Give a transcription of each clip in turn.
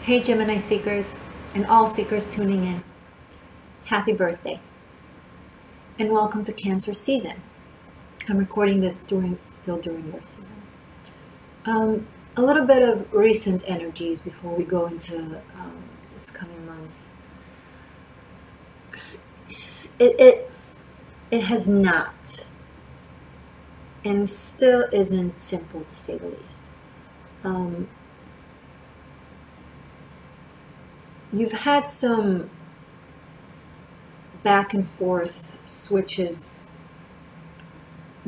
Hey Gemini seekers and all seekers tuning in, happy birthday and welcome to Cancer season. I'm recording this still during your season. A little bit of recent energies before we go into this coming month. It has not and still isn't simple, to say the least. You've had some back and forth switches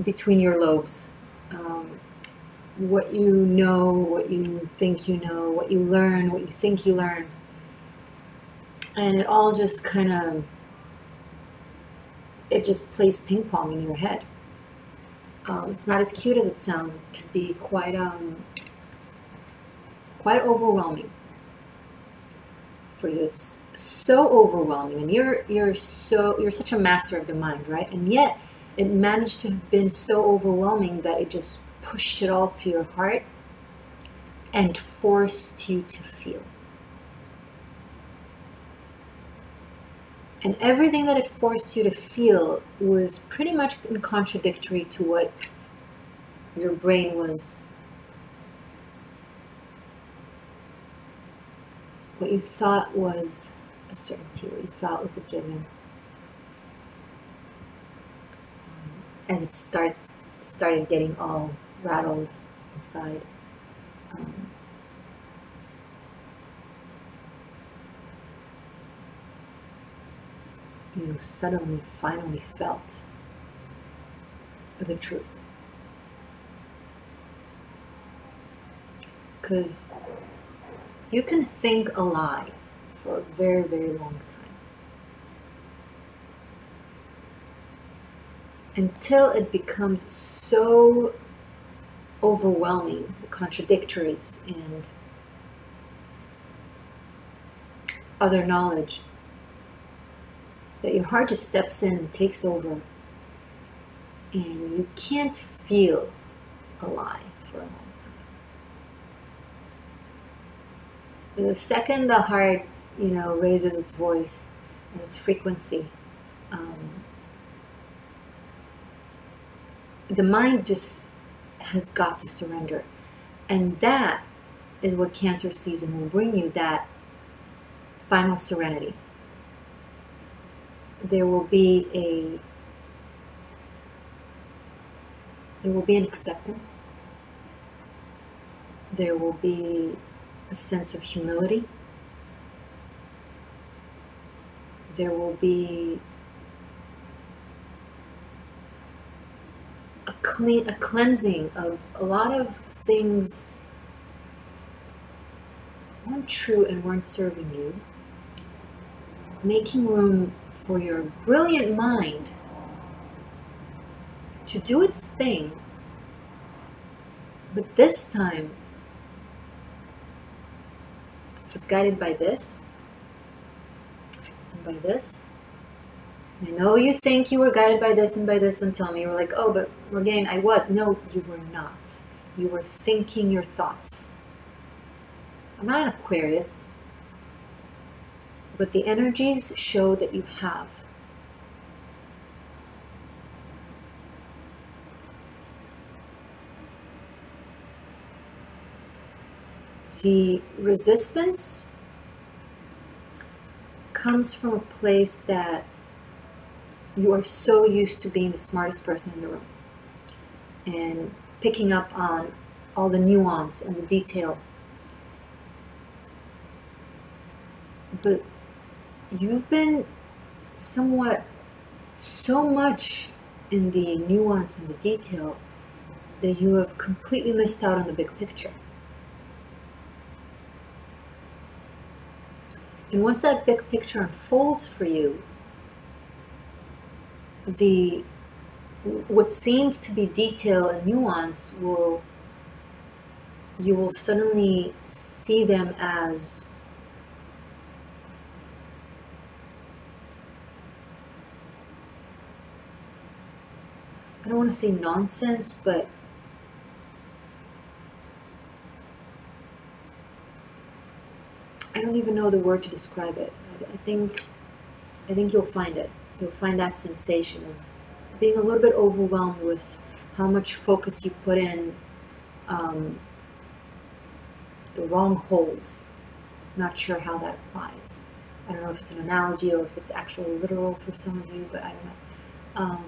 between your lobes. What you know, what you think you know, what you learn, what you think you learn. And it all just it just plays ping pong in your head. It's not as cute as it sounds. It can be quite overwhelming for you. It's so overwhelming, and you're such a master of the mind, right? And yet it managed to have been so overwhelming that it just pushed it all to your heart and forced you to feel. And everything that it forced you to feel was pretty much contradictory to what your brain was, what you thought was a certainty, what you thought was a given. As it started getting all rattled inside. You suddenly, finally felt the truth. Because you can think a lie for a very, very long time. Until it becomes so overwhelming, the contradictories and other knowledge, that your heart just steps in and takes over, and you can't feel a lie for a long time. The second the heart, raises its voice and its frequency, the mind just has got to surrender. And that is what Cancer season will bring you, that final serenity. There will be an acceptance. There will be a sense of humility. There will be a cleansing of a lot of things that weren't true and weren't serving you, making room for your brilliant mind to do its thing, but this time it's guided by this and by this. I know you think you were guided by this and tell me, you were like, oh, but Morgane, I was. No, you were not. You were thinking your thoughts. I'm not an Aquarius, but the energies show that you have. The resistance comes from a place that you are so used to being the smartest person in the room and picking up on all the nuance and the detail. But you've been so much in the nuance and the detail that you have completely missed out on the big picture. And once that big picture unfolds for you, what seems to be detail and nuance you will suddenly see them as I don't want to say nonsense, but I don't even know the word to describe it. I think you'll find it. You'll find that sensation of being a little bit overwhelmed with how much focus you put in the wrong holes. Not sure how that applies. I don't know if it's an analogy or if it's actually literal for some of you, but I don't know.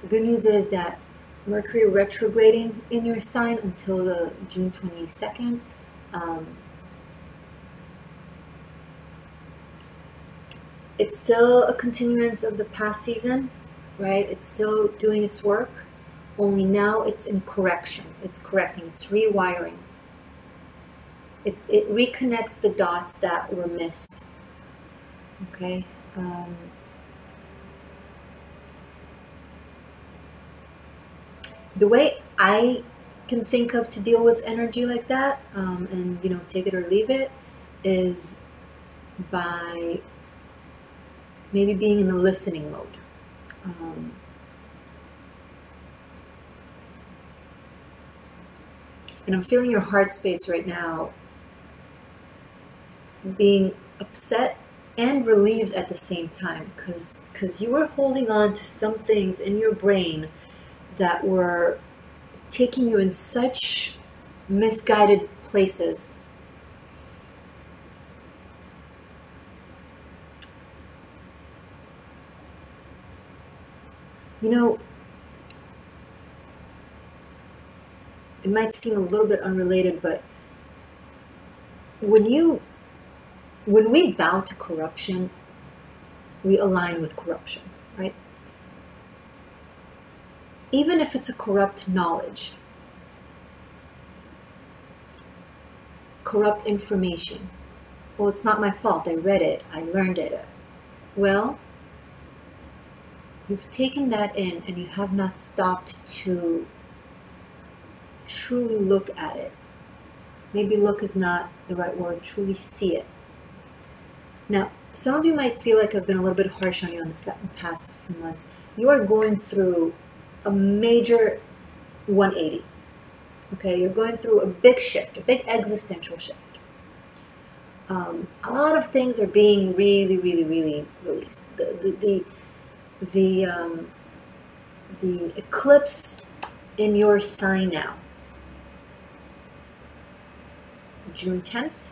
The good news is that Mercury retrograding in your sign until the June 22nd. It's still a continuance of the past season, right? It's still doing its work, only now it's in correction. It's correcting, it's rewiring. It reconnects the dots that were missed, okay? The way I can think of to deal with energy like that, and take it or leave it, is by maybe being in the listening mode. And I'm feeling your heart space right now being upset and relieved at the same time, because you were holding on to some things in your brain that were taking you in such misguided places. It might seem a little bit unrelated, but when we bow to corruption, we align with corruption, right? Even if it's a corrupt knowledge, corrupt information. Well, it's not my fault. I read it. I learned it. Well, you've taken that in and you have not stopped to truly look at it. Maybe look is not the right word. Truly see it. Now, some of you might feel like I've been a little bit harsh on you in the past few months. You are going through a major 180. Okay, you're going through a big shift, a big existential shift. A lot of things are being really, really, really released. The eclipse in your sign now, June 10th,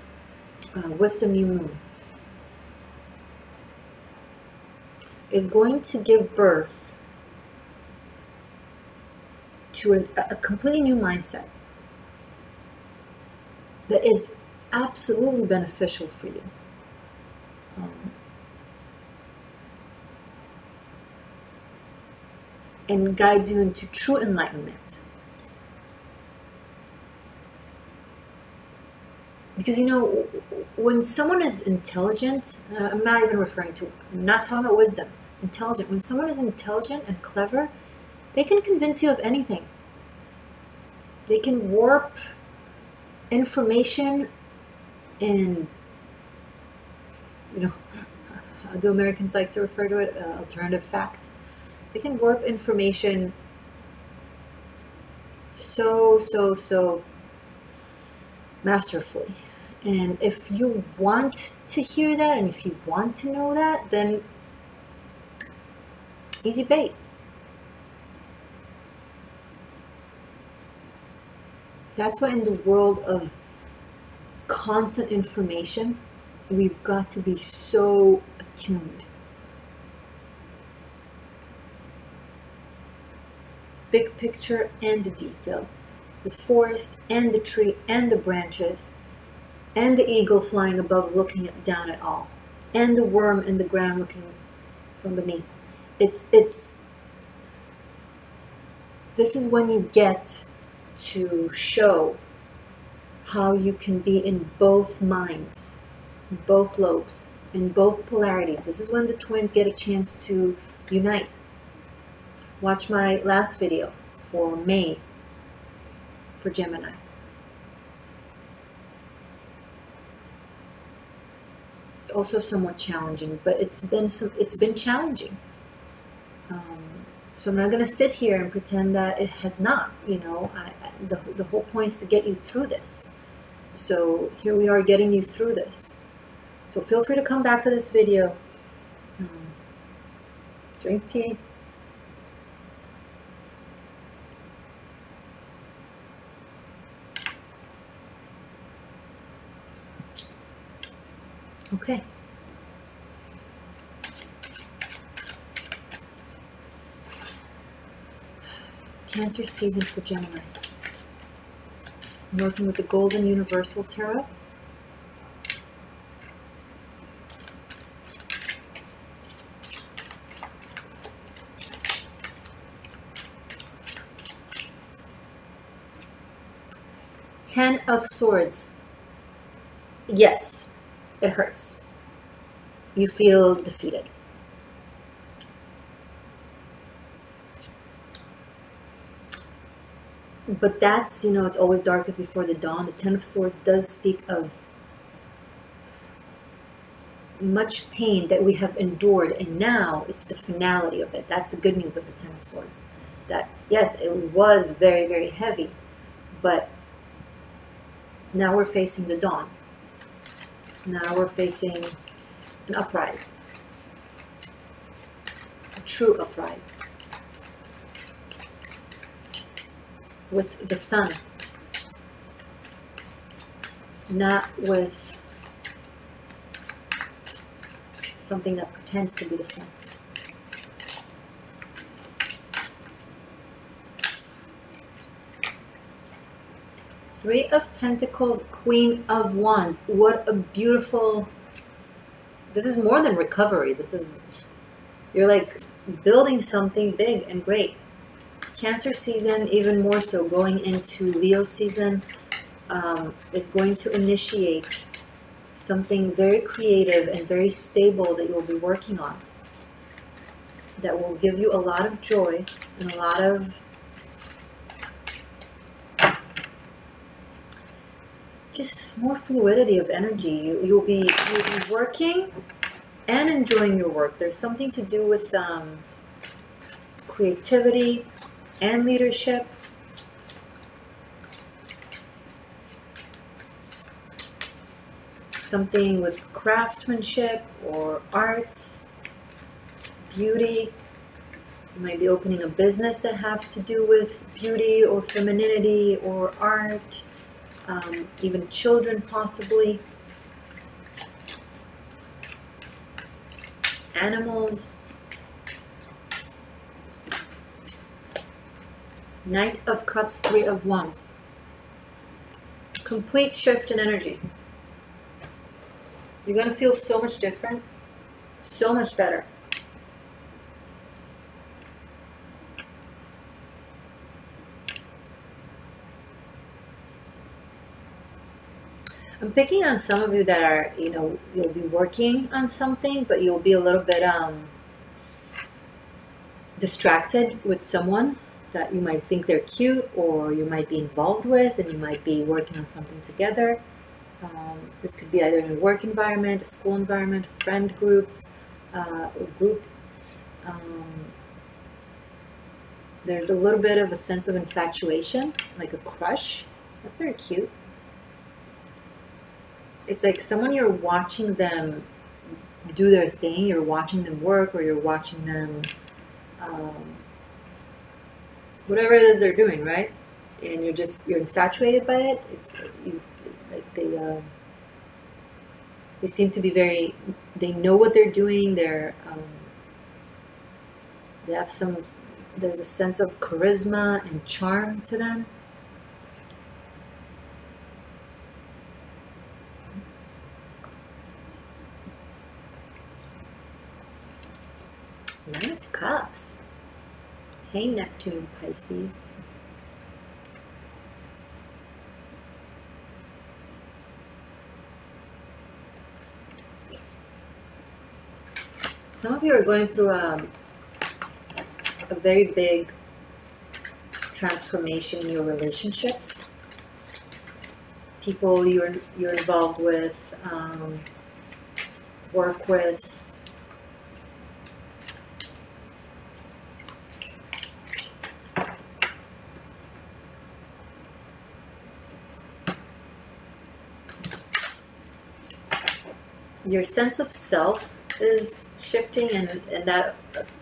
with the new moon, is going to give birth to a completely new mindset that is absolutely beneficial for you. And guides you into true enlightenment. Because when someone is intelligent, I'm not talking about wisdom, intelligent. When someone is intelligent and clever, they can convince you of anything. They can warp information and, how do Americans like to refer to it? Alternative facts. They can warp information so masterfully. And if you want to hear that, and if you want to know that, then easy bait. That's why in the world of constant information, we've got to be so attuned. Big picture and the detail. The forest and the tree and the branches and the eagle flying above looking down at all, and the worm in the ground looking from beneath. This is when you get to show how you can be in both minds, both lobes, in both polarities. This is when the twins get a chance to unite. Watch my last video for May for Gemini. It's also somewhat challenging, but it's been challenging. So I'm not going to sit here and pretend that it has not, you know. The whole point is to get you through this. So here we are getting you through this. So feel free to come back to this video. Drink tea. Okay. Cancer season for Gemini. I'm working with the Golden Universal Tarot. Ten of Swords. Yes, it hurts. You feel defeated. But that's, you know, it's always darkest before the dawn. The Ten of Swords does speak of much pain that we have endured, and now it's the finality of it. That's the good news of the Ten of Swords. That, yes, it was very, very heavy, but now we're facing the dawn. Now we're facing an uprise. A true uprise. With the sun. Not with something that pretends to be the sun. Three of Pentacles, Queen of Wands. What a beautiful... This is more than recovery. This is... You're like building something big and great. Cancer season, even more so, going into Leo season, is going to initiate something very creative and very stable that you'll be working on. That will give you a lot of joy and a lot of just more fluidity of energy. You'll be working and enjoying your work. There's something to do with creativity and leadership. Something with craftsmanship or arts, beauty. You might be opening a business that has to do with beauty or femininity or art, even children possibly, animals. Knight of Cups, Three of Wands. Complete shift in energy. You're going to feel so much different, so much better. I'm picking on some of you that are, you know, you'll be working on something, but you'll be a little bit distracted with someone that you might think they're cute, or you might be involved with, and you might be working on something together. This could be either in a work environment, a school environment, friend groups, or group. There's a little bit of a sense of infatuation, like a crush. That's very cute. It's like someone, you're watching them do their thing, you're watching them work, or you're watching them whatever it is they're doing, right? And you're infatuated by it. It's like they seem to be very, they know what they're doing. They have there's a sense of charisma and charm to them. Nine of Cups. Hey, Neptune, Pisces. Some of you are going through a very big transformation in your relationships. People you're involved with, work with. your sense of self is shifting, and that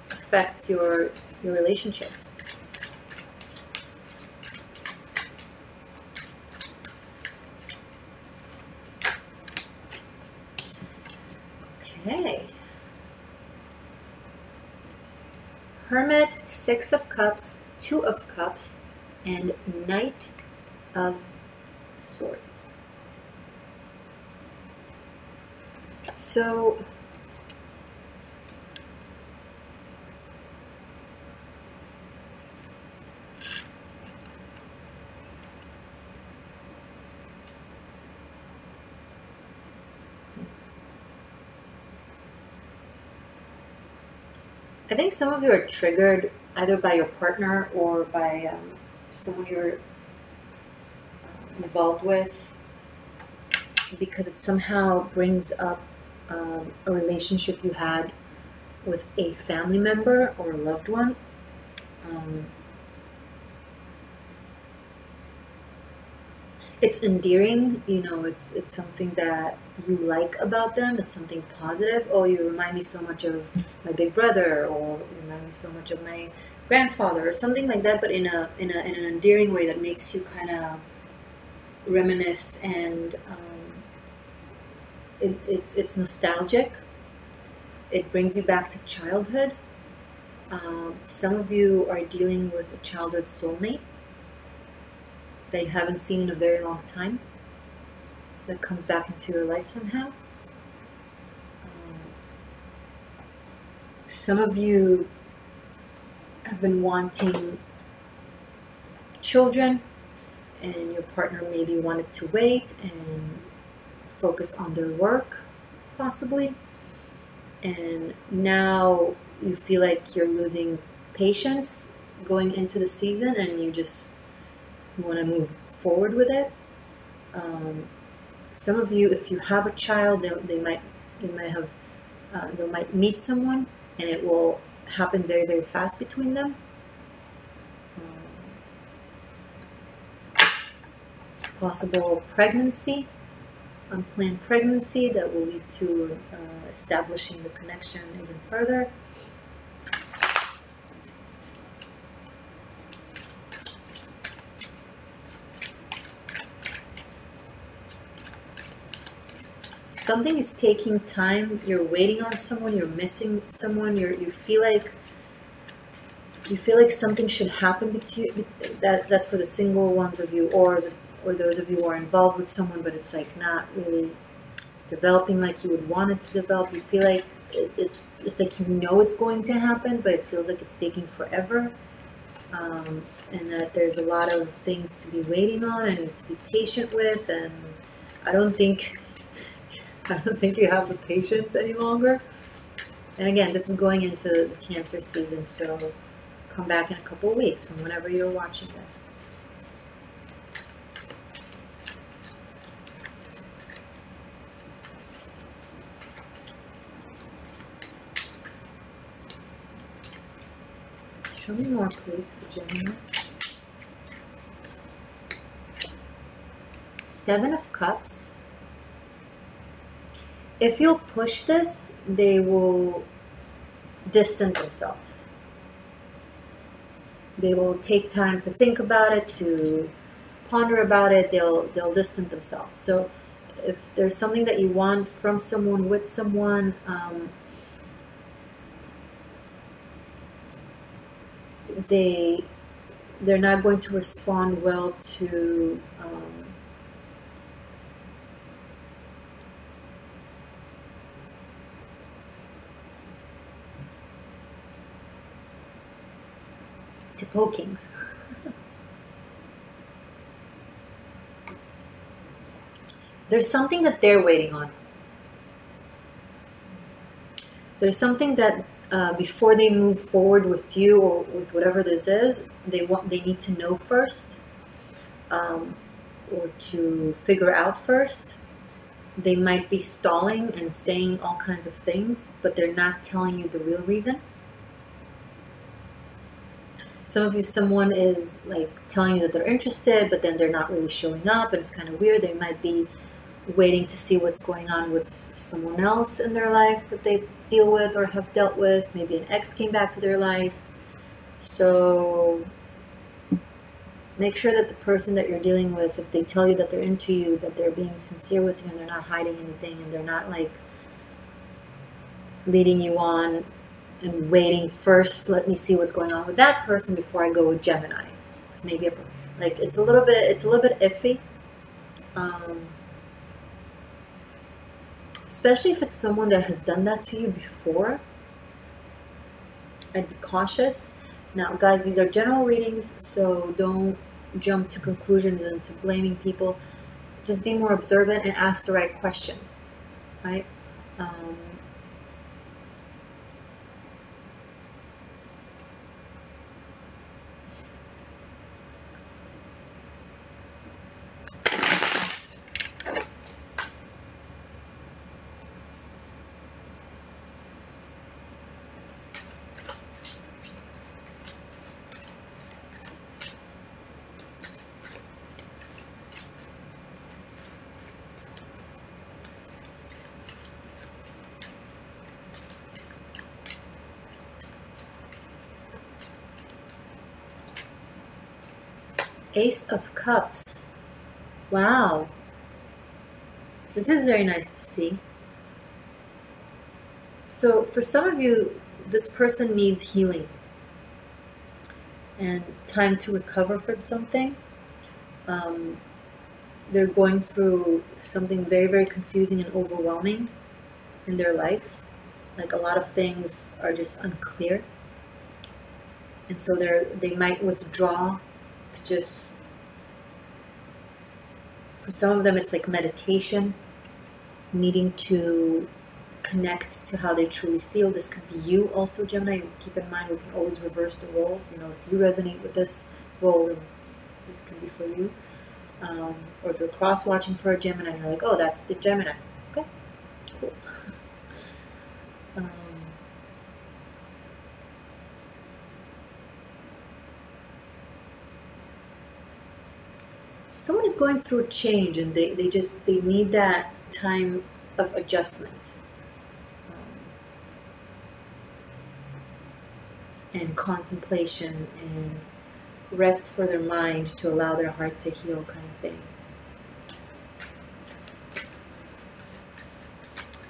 affects your relationships. Okay. Hermit, Six of Cups, Two of Cups, and Knight of Swords. So I think some of you are triggered either by your partner or by someone you're involved with, because it somehow brings up a relationship you had with a family member or a loved one. It's endearing, you know, it's something that you like about them, it's something positive. Oh, you remind me so much of my big brother, or you remind me so much of my grandfather, or something like that, but in an endearing way that makes you kind of reminisce, and it's nostalgic. It brings you back to childhood. Some of you are dealing with a childhood soulmate that you haven't seen in a very long time, that comes back into your life somehow. Some of you have been wanting children, and your partner maybe wanted to wait and focus on their work, possibly. And now you feel like you're losing patience going into the season, and you want to move forward with it. Some of you, if you have a child, they might meet someone, and it will happen very, very fast between them. Possible pregnancy, unplanned pregnancy that will lead to establishing the connection even further. Something is taking time. You're waiting on someone. You're missing someone. You feel like something should happen between you. That's for the single ones of you, or those of you who are involved with someone, but it's like not really developing like you would want it to develop. You feel like it's like you know it's going to happen, but it feels like it's taking forever, and that there's a lot of things to be waiting on and to be patient with. And I don't think you have the patience any longer. And again, this is going into the Cancer season, so come back in a couple of weeks from whenever you're watching this. Show me more, please, for Gemini. Seven of Cups. If you'll push this, they will distance themselves. They will take time to think about it, to ponder about it. They'll distance themselves. So if there's something that you want from someone, with someone, they're not going to respond well to pokings. There's something that they're waiting on. There's something that before they move forward with you or with whatever this is, they need to know first, or to figure out first. They might be stalling and saying all kinds of things, but they're not telling you the real reason. Some of you, someone is like telling you that they're interested, but then they're not really showing up, and it's kind of weird. They might be waiting to see what's going on with someone else in their life that they deal with or have dealt with. Maybe an ex came back to their life. So make sure that the person that you're dealing with, if they tell you that they're into you, that they're being sincere with you and they're not hiding anything and they're not like leading you on and waiting first, let me see what's going on with that person before I go with Gemini. Because maybe like it's a little bit iffy. Especially if it's someone that has done that to you before. I'd be cautious. Now, guys, these are general readings, so don't jump to conclusions and to blaming people. Just be more observant and ask the right questions, right? Ace of Cups. Wow. This is very nice to see. So for some of you, this person needs healing and time to recover from something. They're going through something very, very confusing and overwhelming in their life. Like a lot of things are just unclear. And so they might withdraw to just, for some of them it's like meditation, needing to connect to how they truly feel. This could be you also, Gemini. Keep in mind we can always reverse the roles. You know, if you resonate with this role, then it can be for you. Or if you're cross-watching for a Gemini and you're like, oh, that's the Gemini. Okay, cool. Someone is going through a change and they need that time of adjustment and contemplation and rest for their mind to allow their heart to heal, kind of thing.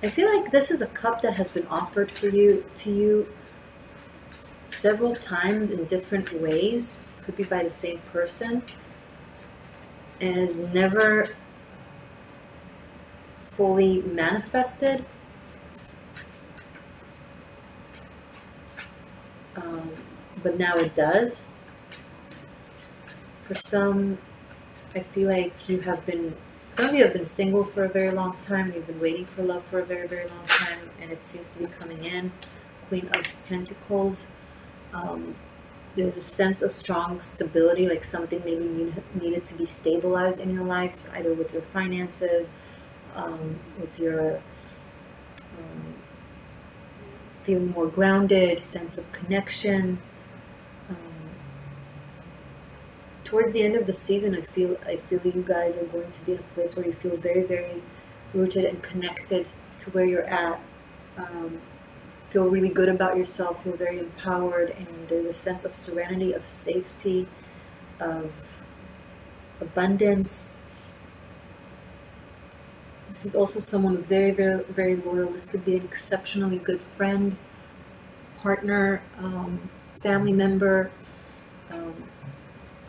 I feel like this is a cup that has been offered to you several times in different ways. Could be by the same person. And is never fully manifested. But now it does. For some, I feel like some of you have been single for a very long time, and you've been waiting for love for a very, very long time, and it seems to be coming in. Queen of Pentacles. There's a sense of strong stability, like something maybe needed to be stabilized in your life, either with your finances, with your feeling more grounded, sense of connection. Towards the end of the season, I feel you guys are going to be in a place where you feel very, very rooted and connected to where you're at. Feel really good about yourself, feel very empowered, and there's a sense of serenity, of safety, of abundance. This is also someone very, very, very loyal. This could be an exceptionally good friend, partner, family member.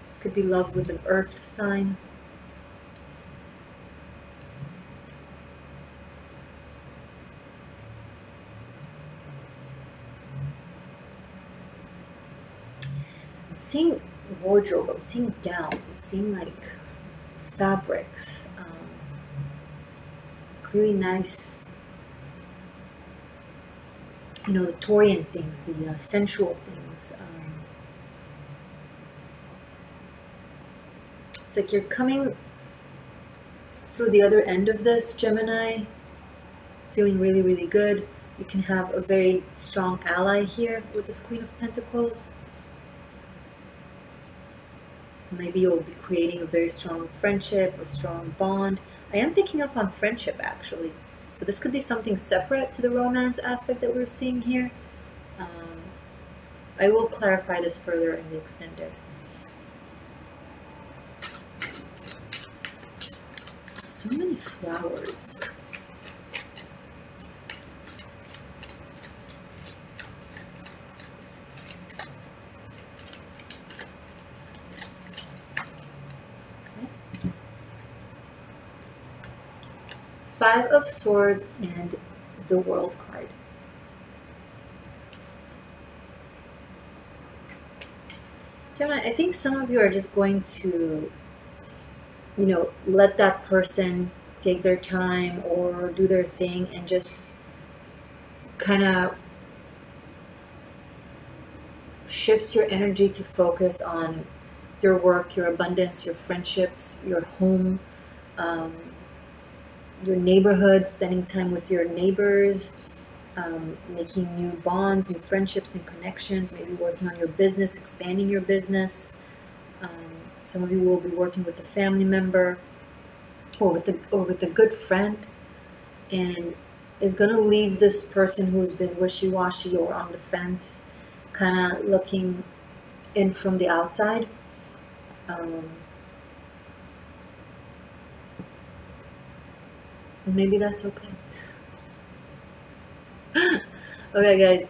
This could be love with an earth sign. I'm seeing wardrobe, I'm seeing gowns, I'm seeing like fabrics, really nice, you know, the Taurian things, the sensual things. It's like you're coming through the other end of this, Gemini, feeling really, really good. You can have a very strong ally here with this Queen of Pentacles. Maybe you'll be creating a very strong friendship or strong bond. I am picking up on friendship, actually. So this could be something separate to the romance aspect that we're seeing here. I will clarify this further in the extended. So many flowers. Okay. Five of Swords and the World card. Gemini, I think some of you are just going to, you know, let that person take their time or do their thing and just kind of shift your energy to focus on your work, your abundance, your friendships, your home, your neighborhood, spending time with your neighbors, making new bonds, new friendships, new connections, maybe working on your business, expanding your business. Some of you will be working with a family member or with a good friend, and is going to leave this person who's been wishy-washy or on the fence, kind of looking in from the outside. Maybe that's okay. Okay, guys,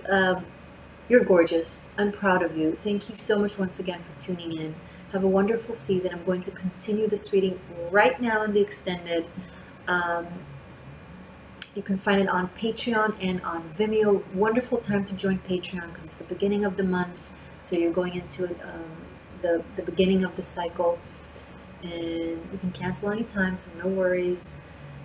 you're gorgeous. I'm proud of you. Thank you so much once again for tuning in. Have a wonderful season. I'm going to continue this reading right now in the extended. You can find it on Patreon and on Vimeo. Wonderful time to join Patreon because it's the beginning of the month. So you're going into the beginning of the cycle. And you can cancel anytime, so no worries.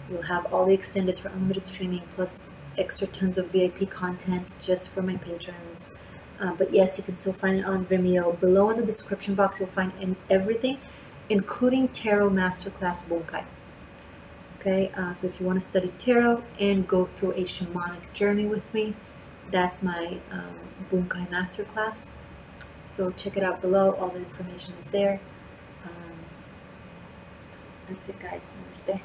You'll have all the extendeds for unlimited streaming, plus extra tons of VIP content just for my patrons. But yes, you can still find it on Vimeo. Below in the description box, you'll find everything, including Tarot Masterclass Bunkai. Okay, so if you want to study tarot and go through a shamanic journey with me, that's my Bunkai Masterclass. So check it out below. All the information is there. That's it, guys. Namaste.